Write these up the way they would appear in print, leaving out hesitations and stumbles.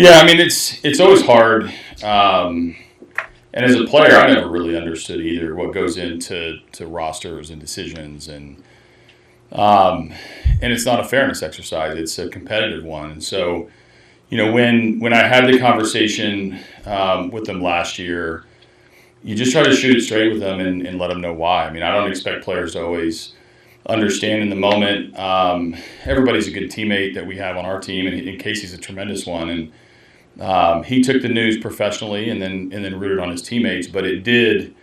Yeah, I mean it's always hard. And as a player, I never really understood either what goes into rosters and decisions, and it's not a fairness exercise; it's a competitive one. And so, when I had the conversation with them last year, you just try to shoot it straight with them and let them know why. I mean, I don't expect players to always understand in the moment. Everybody's a good teammate that we have on our team, and Casey's a tremendous one. And he took the news professionally and then rooted on his teammates, but it did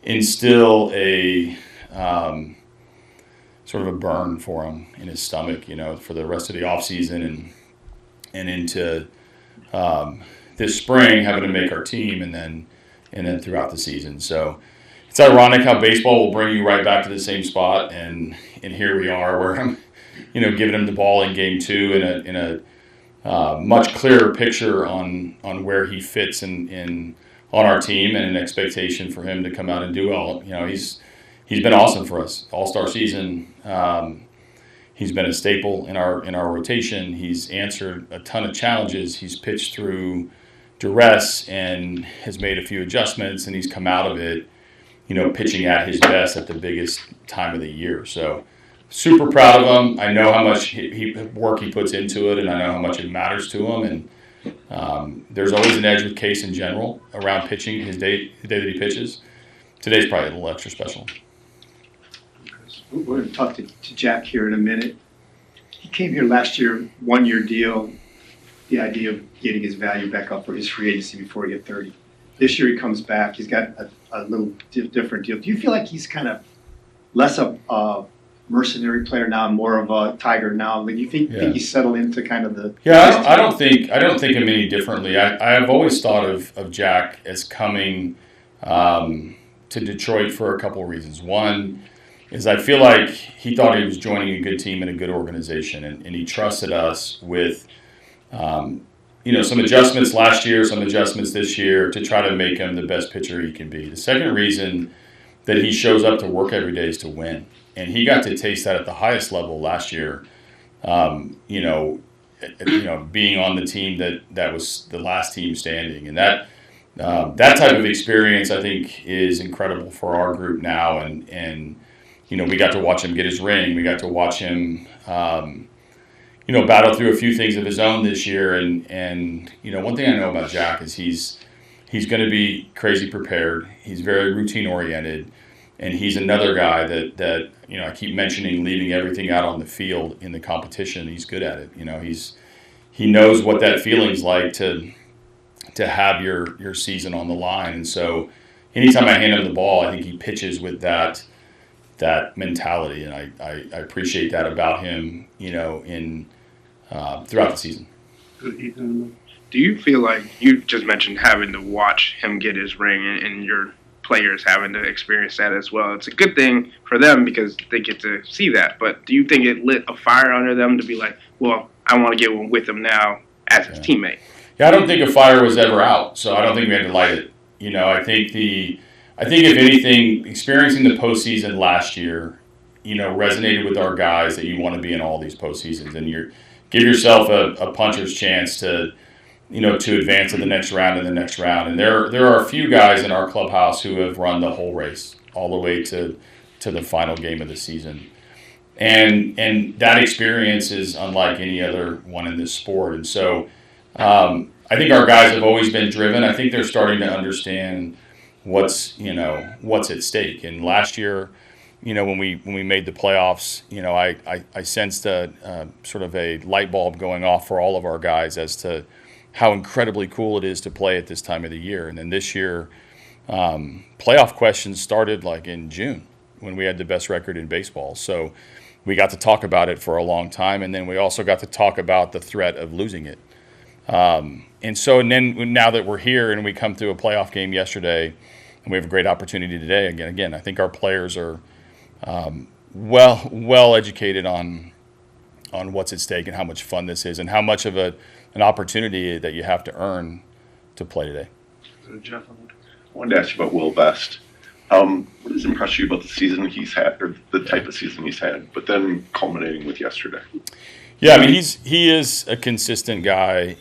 instill a sort of a burn for him in his stomach, for the rest of the offseason and into this spring, having to make our team and then throughout the season. So it's ironic how baseball will bring you right back to the same spot, and here we are where I'm, giving him the ball in game 2 in a much clearer picture on where he fits on our team, and an expectation for him to come out and do well. He's been awesome for us all-star season. He's been a staple in our rotation. He's answered a ton of challenges. He's pitched through duress and has made a few adjustments, and he's come out of it, pitching at his best at the biggest time of the year. So super proud of him. I know how much work he puts into it, and I know how much it matters to him. And there's always an edge with Case in general around pitching the day that he pitches. Today's probably a little extra special. We're going to talk to Jack here in a minute. He came here last year, 1-year deal, the idea of getting his value back up for his free agency before he hit 30. This year he comes back. He's got a little different deal. Do you feel like he's kind of less a mercenary player now, more of a Tiger now? Like, do you think he's settled into kind of the? Yeah, I don't think of him any differently. I've always thought of Jack as coming to Detroit for a couple of reasons. One is I feel like he thought he was joining a good team and a good organization, and he trusted us with some adjustments last year, some adjustments this year to try to make him the best pitcher he can be. The second reason that he shows up to work every day is to win. And he got to taste that at the highest level last year, being on the team that was the last team standing. And that type of experience, I think, is incredible for our group now. And we got to watch him get his ring. We got to watch him, battle through a few things of his own this year. And one thing I know about Jack is he's going to be crazy prepared. He's very routine oriented. And he's another guy that I keep mentioning, leaving everything out on the field in the competition. He's good at it. He knows what that feeling's like to have your season on the line. And so anytime I hand him the ball, I think he pitches with that mentality, and I appreciate that about him. Throughout the season. Do you feel like you just mentioned having to watch him get his ring and your players having to experience that as well? It's a good thing for them because they get to see that. But do you think it lit a fire under them to be like, well, I want to get one with him now as his teammate? Yeah, I don't think a fire was ever out, so I don't think we had to light it. I think if anything, experiencing the postseason last year, resonated with our guys that you want to be in all these postseasons, and give yourself a puncher's chance to advance to the next round and the next round. And there are a few guys in our clubhouse who have run the whole race all the way to the final game of the season. And that experience is unlike any other one in this sport. And so I think our guys have always been driven. I think they're starting to understand what's at stake. And last year, when we made the playoffs, I sensed a sort of a light bulb going off for all of our guys as to how incredibly cool it is to play at this time of the year. And then this year, playoff questions started like in June when we had the best record in baseball. So we got to talk about it for a long time, and then we also got to talk about the threat of losing it. And then now that we're here and we come through a playoff game yesterday, and we have a great opportunity today, again, I think our players are well educated on what's at stake and how much fun this is and how much of an opportunity that you have to earn to play today. So Jeff, I wanted to ask you about Will Best. What has impressed you about the season he's had, or the type of season he's had, but then culminating with yesterday? Yeah, I mean he is a consistent guy,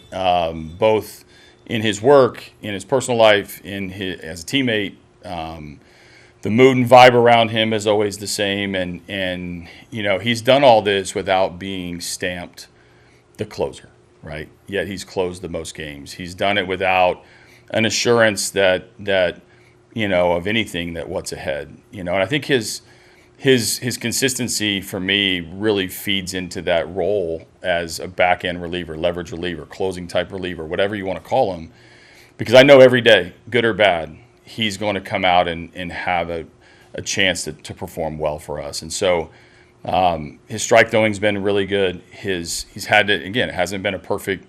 both in his work, in his personal life, as a teammate. The mood and vibe around him is always the same, and he's done all this without being stamped the closer, right? Yet he's closed the most games. He's done it without an assurance that of anything that what's ahead. And I think his consistency for me really feeds into that role as a back end reliever, leverage reliever, closing type reliever, whatever you want to call him, because I know every day, good or bad, he's going to come out and have a chance to perform well for us. And so his strike throwing's been really good. He's had to, again, it hasn't been a perfect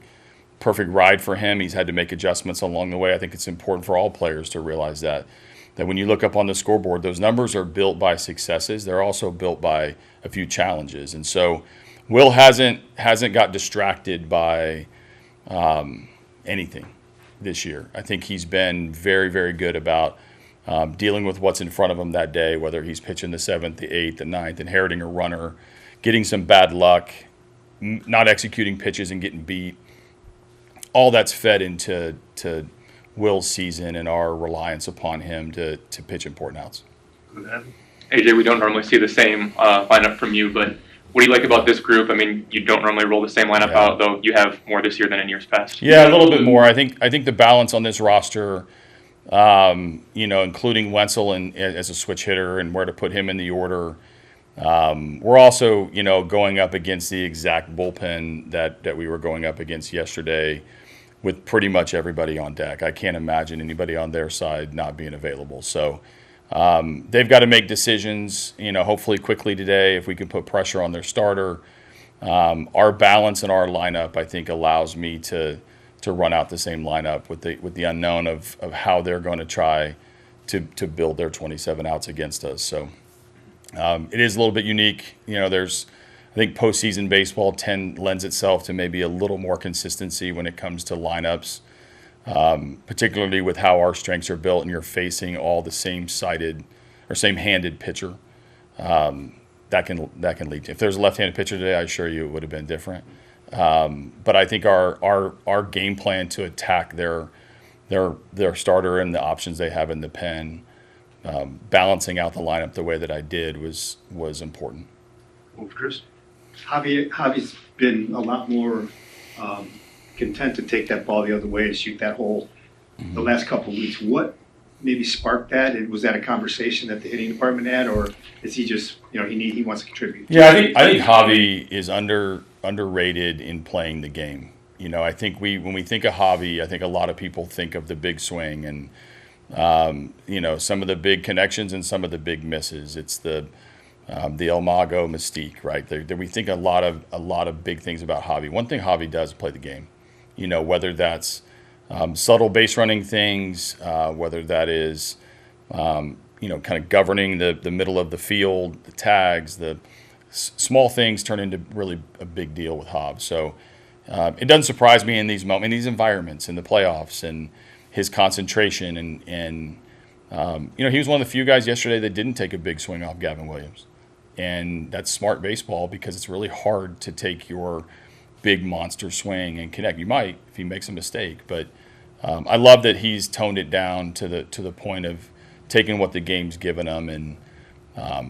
ride for him. He's had to make adjustments along the way. I think it's important for all players to realize that when you look up on the scoreboard, those numbers are built by successes. They're also built by a few challenges. And so Will hasn't got distracted by anything this year. I think he's been very, very good about dealing with what's in front of him that day, whether he's pitching the 7th, the 8th, the 9th, inheriting a runner, getting some bad luck, not executing pitches and getting beat. All that's fed into Will's season and our reliance upon him to pitch important outs. AJ, we don't normally see the same lineup from you, but what do you like about this group? I mean, you don't normally roll the same lineup out, though you have more this year than in years past. Yeah, a little bit more. I think the balance on this roster, including Wenzel as a switch hitter and where to put him in the order. We're also, going up against the exact bullpen that we were going up against yesterday with pretty much everybody on deck. I can't imagine anybody on their side not being available. So they've got to make decisions, hopefully quickly today if we can put pressure on their starter. Our balance in our lineup, I think, allows me to run out the same lineup with the unknown of how they're going to try to build their 27 outs against us. So it is a little bit unique. I think postseason baseball lends itself to maybe a little more consistency when it comes to lineups, particularly with how our strengths are built and you're facing all the same-sided or same-handed pitcher. That can lead to. If there's a left-handed pitcher today, I assure you it would have been different. But I think our game plan to attack their starter and the options they have in the pen, balancing out the lineup the way that I did was important. Chris? Javi's been a lot more content to take that ball the other way and shoot that hole the last couple of weeks. What maybe sparked that? And was that a conversation that the hitting department had, or is he just he wants to contribute? Yeah, I think Javi is underrated in playing the game. I think when we think of Javi, I think a lot of people think of the big swing and some of the big connections and some of the big misses. It's the El Mago mystique, right? We think a lot of big things about Javi. One thing Javi does is play the game. Whether that's subtle base running things, whether that is kind of governing the middle of the field, the tags, the small things turn into really a big deal with Javi. So it doesn't surprise me in these moments, in these environments, in the playoffs, and his concentration and he was one of the few guys yesterday that didn't take a big swing off Gavin Williams. And that's smart baseball because it's really hard to take your big monster swing and connect. You might if he makes a mistake, but I love that he's toned it down to the point of taking what the game's given him, and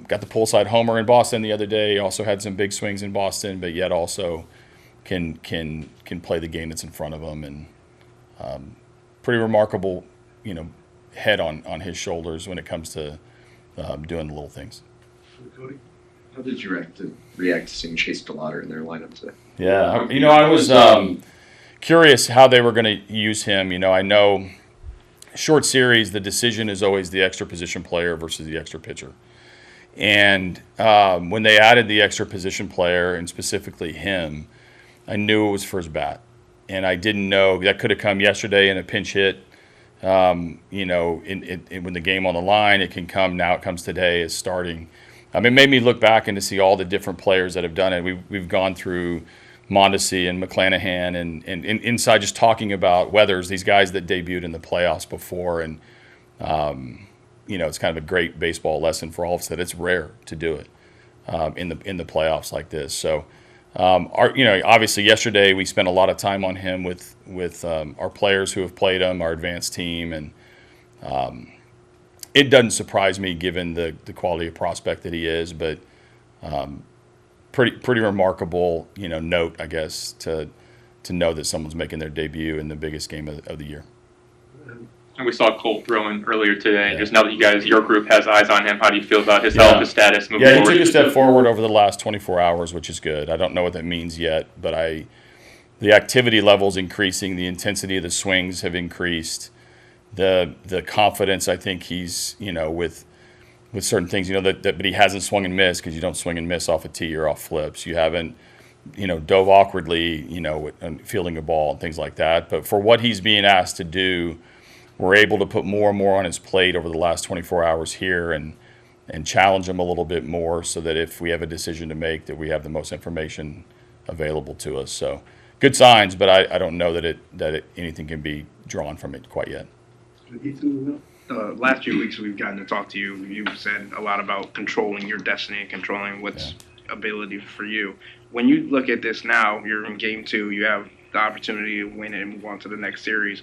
got the pull side homer in Boston the other day. Also had some big swings in Boston, but yet also can play the game that's in front of him, and pretty remarkable, head on his shoulders when it comes to doing the little things. Cody, how did you react to seeing Chase DeLauder in their lineup today? Yeah, I was curious how they were going to use him. I know short series, the decision is always the extra position player versus the extra pitcher. And when they added the extra position player, and specifically him, I knew it was for his bat. And I didn't know that could have come yesterday in a pinch hit. When the game on the line, it can come. Now it comes today as starting. It made me look back and to see all the different players that have done it. We've gone through Mondesi and McClanahan and inside just talking about Weathers, these guys that debuted in the playoffs before. And, it's kind of a great baseball lesson for all of us that it's rare to do it in the playoffs like this. So Obviously yesterday we spent a lot of time on him with our players who have played him, our advanced team, and it doesn't surprise me given the quality of prospect that he is, but pretty remarkable, note, I guess, to know that someone's making their debut in the biggest game of the year. And we saw Cole throwing earlier today. Yeah. Just now that your group has eyes on him, how do you feel about his health, his status moving forward? Yeah, he took a step forward over the last 24 hours, which is good. I don't know what that means yet, but the activity level's increasing, the intensity of the swings have increased, the confidence I think he's, with certain things, but he hasn't swung and missed, because you don't swing and miss off a tee or off flips. You haven't, dove awkwardly, fielding a ball and things like that. But for what he's being asked to do, we're able to put more and more on his plate over the last 24 hours here and challenge him a little bit more, so that if we have a decision to make, that we have the most information available to us. So good signs, but I don't know that anything can be drawn from it quite yet. Last few weeks we've gotten to talk to you. You've said a lot about controlling your destiny, controlling what's ability for you. When you look at this now, you're in game 2, you have the opportunity to win it and move on to the next series.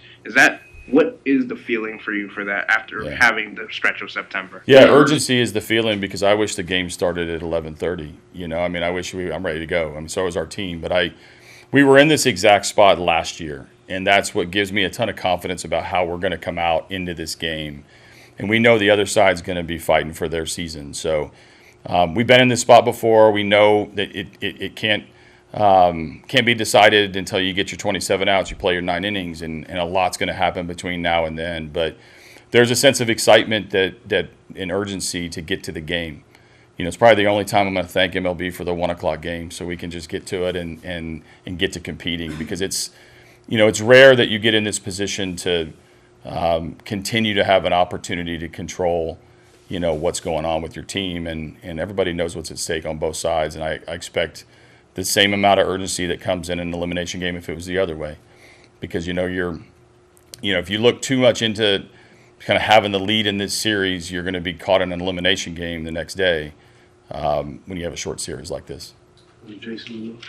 What is the feeling for you for that after having the stretch of September? Yeah, urgency is the feeling, because I wish the game started at 11:30. I wish I'm ready to go. So is our team. But we were in this exact spot last year, and that's what gives me a ton of confidence about how we're going to come out into this game. And we know the other side's going to be fighting for their season. So we've been in this spot before. We know that it can't be decided until you get your 27 outs, you play your 9 innings, and a lot's going to happen between now and then. But there's a sense of excitement that and urgency to get to the game. It's probably the only time I'm going to thank MLB for the 1 o'clock game, so we can just get to it and get to competing, because it's rare that you get in this position to continue to have an opportunity to control what's going on with your team, and everybody knows what's at stake on both sides, and I expect the same amount of urgency that comes in an elimination game if it was the other way, because if you look too much into kind of having the lead in this series, you're going to be caught in an elimination game the next day when you have a short series like this. Jason,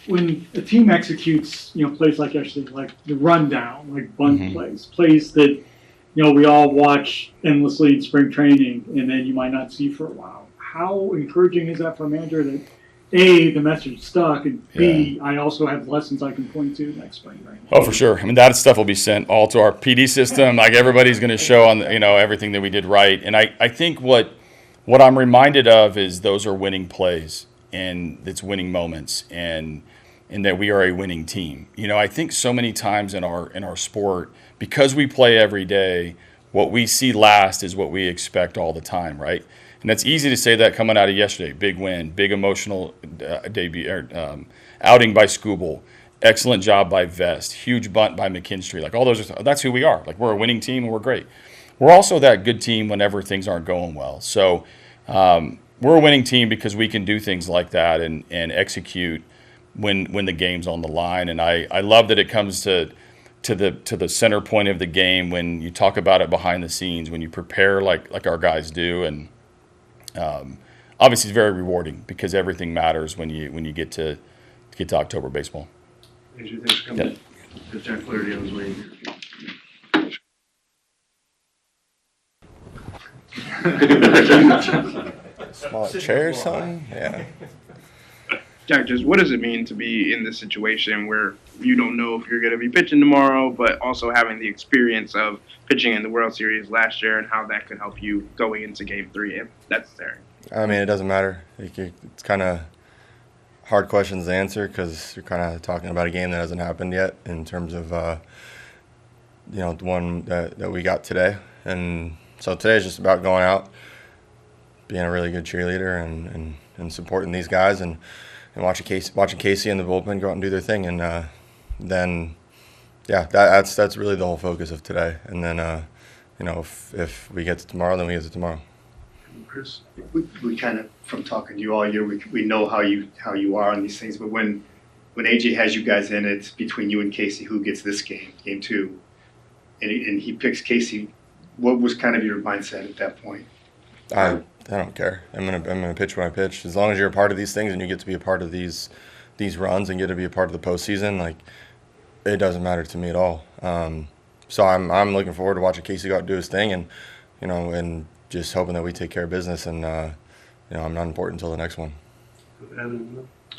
when a team executes plays like yesterday, like the rundown, like bunt plays that we all watch endlessly in spring training, and then you might not see for a while, how encouraging is that for a manager that A, the message stuck, and B, I also have lessons I can point to next spring, right? Oh, for sure. That stuff will be sent all to our PD system. Like, everybody's going to show on everything that we did right. And I think what I'm reminded of is those are winning plays, and it's winning moments, and that we are a winning team. I think so many times in our sport, because we play every day, what we see last is what we expect all the time, right? And it's easy to say that coming out of yesterday. Big win, big emotional debut, outing by Skubal, excellent job by Vest, huge bunt by McKinstry. Like, all those, that's who we are. Like, we're a winning team and we're great. We're also that good team whenever things aren't going well. So we're a winning team because we can do things like that and execute when the game's on the line. And I love that it comes to the center point of the game when you talk about it behind the scenes, when you prepare like our guys do. And obviously, it's very rewarding because everything matters when you get to October baseball. Thanks for coming. Yep. Jack Flaherty on his way here. Small chair or something? Yeah. Jack, just what does it mean to be in this situation where you don't know if you're going to be pitching tomorrow, but also having the experience of pitching in the World Series last year and how that could help you going into Game 3 if necessary? I mean, it doesn't matter. It's kind of hard questions to answer because you're kind of talking about a game that hasn't happened yet in terms of, the one that we got today. And so today is just about going out, being a really good cheerleader and supporting these guys and watching Casey and the bullpen go out and do their thing. And then, that's really the whole focus of today. And then, if we get to tomorrow, then we get to tomorrow. Chris, we kind of, from talking to you all year, we know how you are on these things. But when AJ has you guys in, it's between you and Casey who gets this game 2, and he picks Casey. What was kind of your mindset at that point? I don't care. I'm gonna pitch when I pitch. As long as you're a part of these things and you get to be a part of these these runs and get to be a part of the postseason, like, it doesn't matter to me at all. So I'm looking forward to watching Casey go out and do his thing, and and just hoping that we take care of business, and I'm not important until the next one.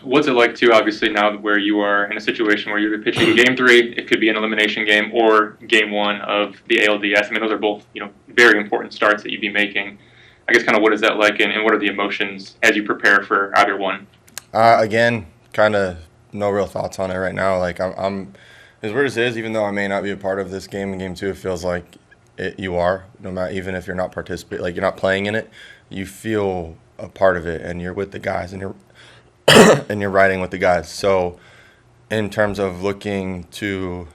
What's it like too, obviously, now where you are in a situation where you're pitching game 3, it could be an elimination game, or game 1 of the ALDS? I mean, those are both, very important starts that you'd be making. I guess kind of what is that like, and what are the emotions as you prepare for either one? Again, kind of no real thoughts on it right now. Like, I'm as weird as it is, even though I may not be a part of this game in game 2, it feels like you are, no matter, even if you're not participating, like you're not playing in it, you feel a part of it, and you're with the guys, and you're and you're riding with the guys. So in terms of looking to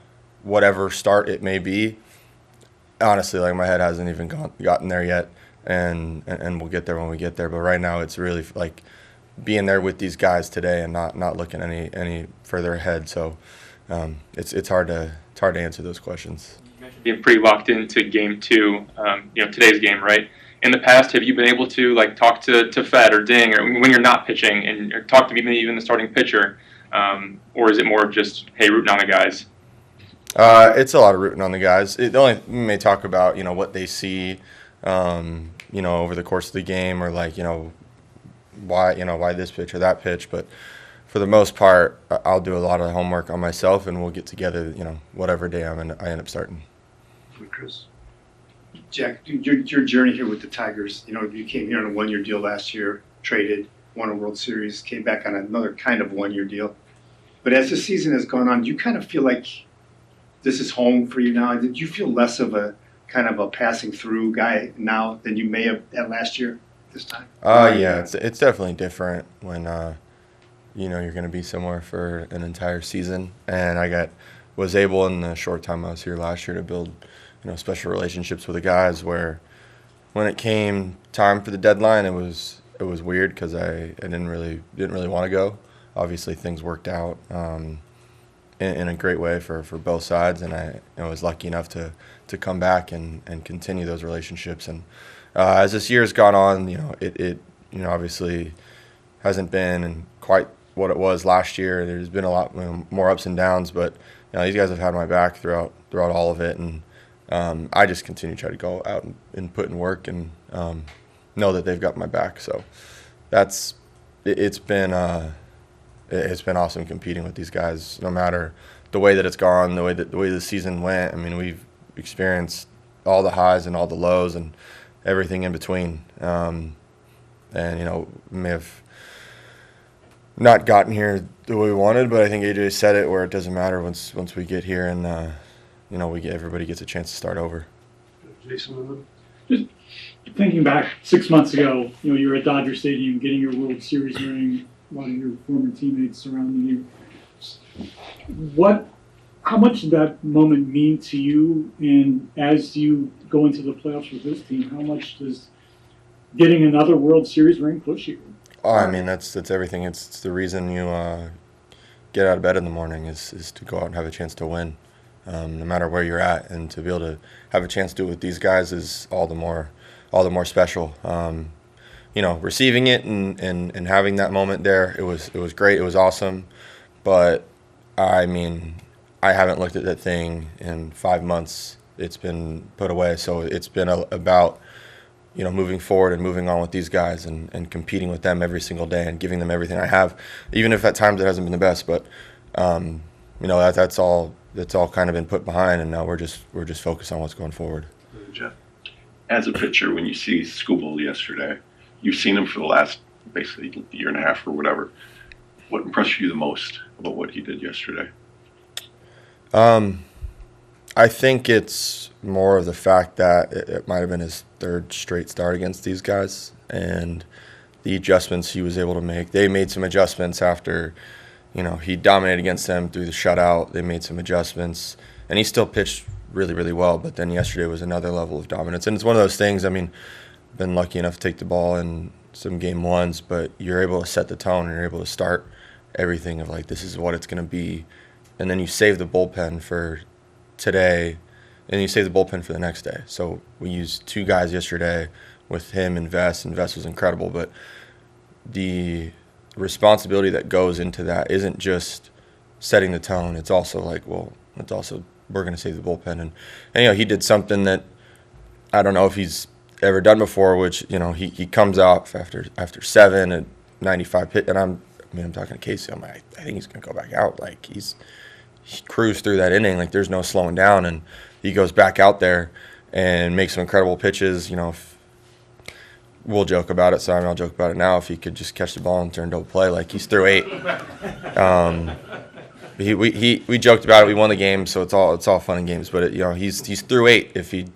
whatever start it may be, honestly, like, my head hasn't even gotten there yet, and we'll get there when we get there. But right now, it's really like being there with these guys today and not looking any further ahead. So it's hard to answer those questions. You mentioned being pretty locked into game 2, today's game, right? In the past, have you been able to talk to Fed or Ding, or when you're not pitching, and or talk to even the starting pitcher, or is it more of just, hey, rooting on the guys? It's a lot of rooting on the guys. We may talk about what they see, over the course of the game, or why this pitch or that pitch. But for the most part, I'll do a lot of homework on myself, and we'll get together, whatever day I end up starting. Chris. Jack, your journey here with the Tigers, you came here on a 1-year deal last year, traded, won a World Series, came back on another kind of 1-year deal. But as the season has gone on, do you kind of feel like this is home for you now? Did you feel less of a kind of a passing through guy now than you may have at last year this time? Yeah, it's definitely different when you're going to be somewhere for an entire season, and I was able in the short time I was here last year to build special relationships with the guys, where when it came time for the deadline, it was weird because I didn't really want to go. Obviously, things worked out in a great way for both sides, and I was lucky enough to come back and continue those relationships. And as this year has gone on, it obviously hasn't been quite what it was last year. There's been a lot more ups and downs, but these guys have had my back throughout all of it, and I just continue to try to go out and put in work, and know that they've got my back. So it's been awesome competing with these guys, no matter the way that it's gone, the way the season went. I mean, we've experienced all the highs and all the lows and everything in between. And may have not gotten here the way we wanted, but I think AJ said it, where it doesn't matter once we get here, and everybody gets a chance to start over. Jason, Just thinking back 6 months ago, you were at Dodger Stadium getting your World Series ring, a lot of your former teammates surrounding you. How much did that moment mean to you? And as you go into the playoffs with this team, how much does getting another World Series ring push you? Oh, I mean, that's everything. It's the reason you get out of bed in the morning is to go out and have a chance to win, no matter where you're at, and to be able to have a chance to do it with these guys is all the more special. Receiving it and having that moment there, it was great. It was awesome, but I mean, I haven't looked at that thing in 5 months. It's been put away, so it's been about moving forward and moving on with these guys, and competing with them every single day, and giving them everything I have, even if at times it hasn't been the best. But that's all kind of been put behind, and now we're just focused on what's going forward. Jeff. As a pitcher, when you see Skubal yesterday, you've seen him for the last basically year and a half or whatever. What impressed you the most about what he did yesterday? I think it's more of the fact that it might have been his 3rd straight start against these guys, and the adjustments he was able to make. They made some adjustments after, he dominated against them through the shutout. They made some adjustments, and he still pitched really, really well. But then yesterday was another level of dominance, and it's one of those things. I mean, I've been lucky enough to take the ball in some game 1s, but you're able to set the tone, and you're able to start everything of this is what it's going to be, and then you save the bullpen for today, and you save the bullpen for the next day. So we used 2 guys yesterday with him and Vest, and Vest was incredible. But responsibility that goes into that isn't just setting the tone. It's also like, well, it's also we're going to save the bullpen. And he did something that I don't know if he's ever done before, which, he comes off after 7 and 95 pitch. And I'm talking to Casey. I'm like, I think he's going to go back out. Like, he cruised through that inning. Like, there's no slowing down. And he goes back out there and makes some incredible pitches. We'll joke about it, so I'll joke about it now. If he could just catch the ball and turn to a play, like he's through 8. We joked about it. We won the game, so it's all fun and games. But he's through 8 if he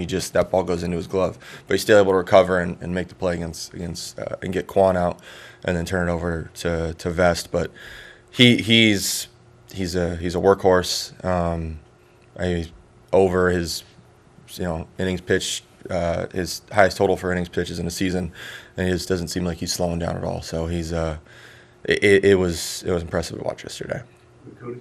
just that ball goes into his glove. But he's still able to recover and make the play against and get Quan out and then turn it over to Vest. But he's a workhorse. Over his innings pitched. His highest total for innings pitches in a season, and it just doesn't seem like he's slowing down at all. So he's it was impressive to watch yesterday. Cody?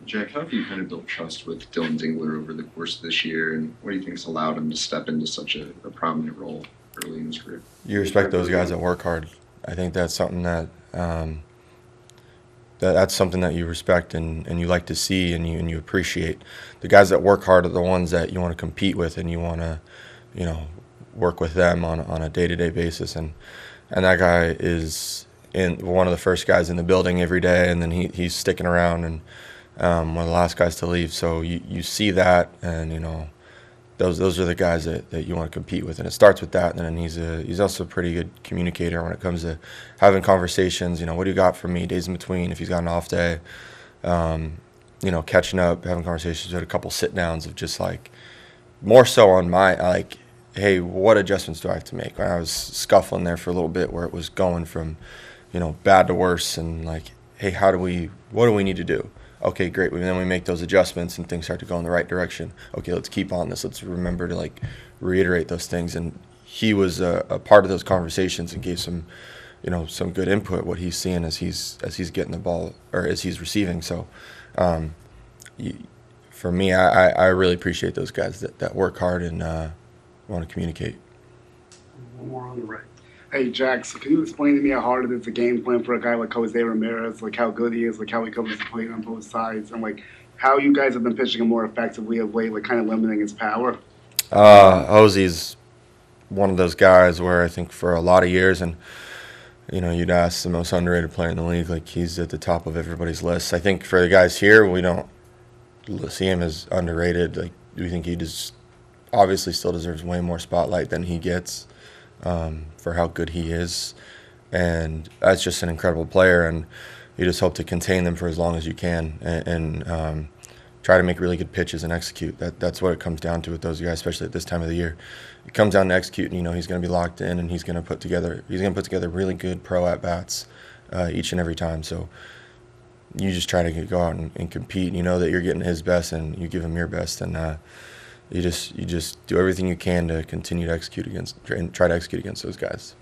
Jack, how have you kind of built trust with Dylan Dingler over the course of this year, and what do you think's allowed him to step into such a prominent role early in his career? You respect those guys that work hard. I think that's something that that's something that you respect and you like to see and you appreciate. The guys that work hard are the ones that you want to compete with and you want to work with them on a day-to-day basis. And that guy is one of the first guys in the building every day, and then he's sticking around and one of the last guys to leave. So you see that, and those are the guys that you want to compete with, and it starts with that. And then he's also a pretty good communicator when it comes to having conversations. What do you got for me? Days in between, if he's got an off day, catching up, having conversations. We had a couple sit downs of just like more so on my hey, what adjustments do I have to make? I was scuffling there for a little bit where it was going from bad to worse, and like, hey, what do we need to do? Okay, great. And then we make those adjustments and things start to go in the right direction. Okay, let's keep on this. Let's remember to reiterate those things. And he was a part of those conversations and gave some good input, what he's seeing as he's getting the ball or as he's receiving. So for me, I really appreciate those guys that work hard and want to communicate. One more on the right. Hey, Jack, so can you explain to me how hard it is to game plan for a guy like Jose Ramirez, like how good he is, like how he covers the plate on both sides, and like how you guys have been pitching him more effectively of late, like kind of limiting his power? Jose's one of those guys where I think for a lot of years, and you'd ask the most underrated player in the league, like he's at the top of everybody's list. I think for the guys here, we don't see him as underrated. Like, we think he just obviously still deserves way more spotlight than he gets. For how good he is, and that's just an incredible player, and you just hope to contain them for as long as you can and try to make really good pitches and execute. That's what it comes down to with those guys, especially at this time of the year. It comes down to executing. He's going to be locked in, and he's going to put together really good pro at bats each and every time. So you just try to go out and compete. You know that you're getting his best, and you give him your best, and you just do everything you can to continue to execute against and try to execute against those guys.